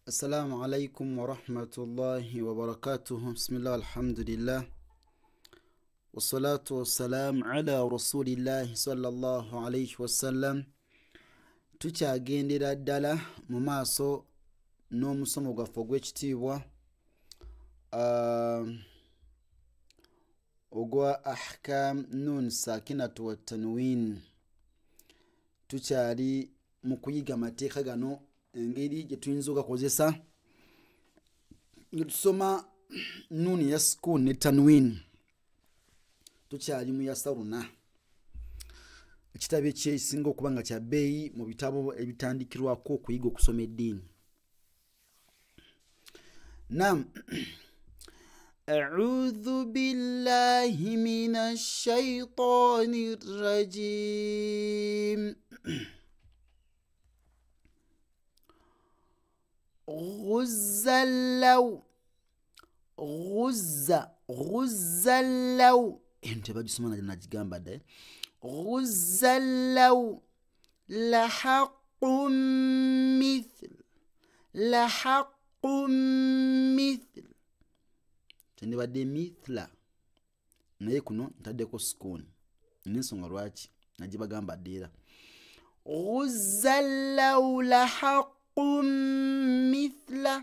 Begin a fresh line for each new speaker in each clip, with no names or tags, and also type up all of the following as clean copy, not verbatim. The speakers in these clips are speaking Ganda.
السلام عليكم ورحمة الله وبركاته. بسم الله الحمد لله والصلاة والسلام على رسول الله صلى الله عليه وسلم. tukyagendera ddala mu maaso n'omusomo gwaffe ogw'ekitiibwa ogwa ahkam nun sakinatu wa tanwin. Tukyali mu kuyiga amateeka gano, engeri gye tuyinza okugakozesa nga tusoma nuuni ya sukun ne tanwin. Tukyali mu yasaruna, ekitabo ekyesinga okuba nga kya bbeeyi mu bitabo ebitandikirwako okuyiga okusoma eddiini. Naam. أعوذ بالله من الشيطان الرجيم. غز اللو غز اللو انت بجسمنا نجigamba de غز اللو لحق مثل tendibadde mithla naye kuno ntaddeko sukuni n'ensonga lwaki nagibagamba dde era. غزا لو لحق مثل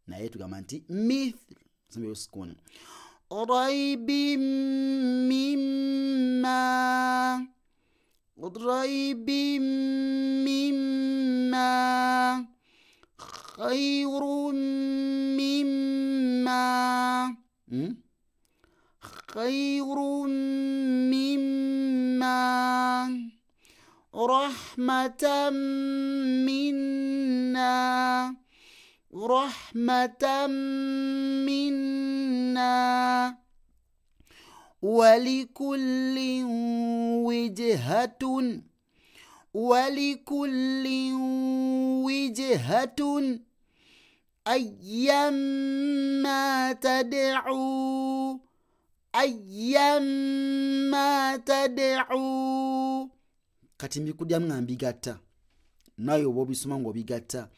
naye tugamba nti mithl nsombeyo sukuni. ريب مما خير مما رحمة منا ولكل وجهة أيما تدعو kati mbikudyamu nga mbigatta naye oba obisoma ng'obigatta.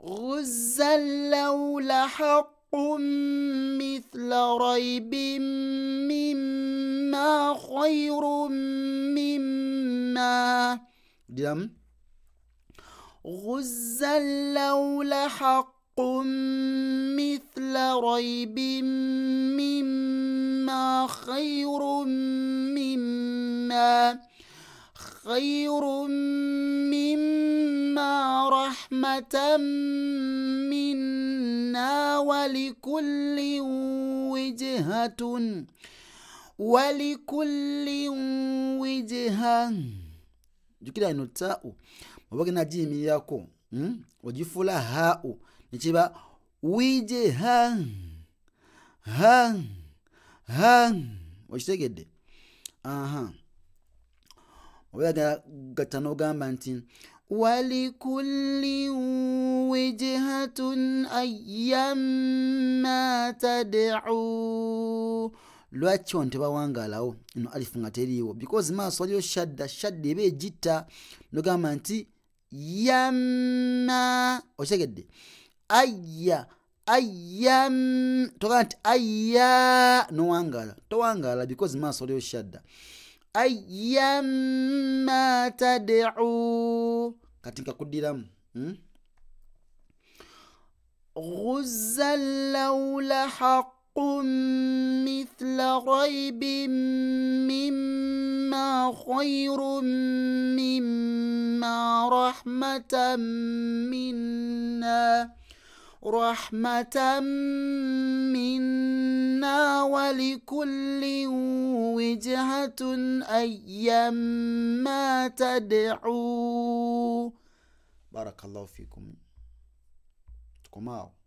غزا لو لحق مثل ريب مما خير مما ديام غزا لو لحق مثل ريب مما خير مما رحمة منا ولكل وجهة jukira ino taa'u obage nagiyimirako ogifuula haa'u nekiba wijha okitegedde. obaga gatta n'ogamba nti walikulli wijhatun ayyamma tad'u. lwaki ono tebawangaalawo ino alifu nga teriiwo? Because maaso waliyo shadda eba egitta nogamba nti yamma okitegedde. Togamba nti ayya nowangaala, towangaala because maaso waliyo shadda. ayyamma tad'u kati nkakuddiramu. غزا لو لحق مثل ريب مما خير مما رحمة منا ولكل وجهة أيما تدعو. بارك الله فيكم. تكماو.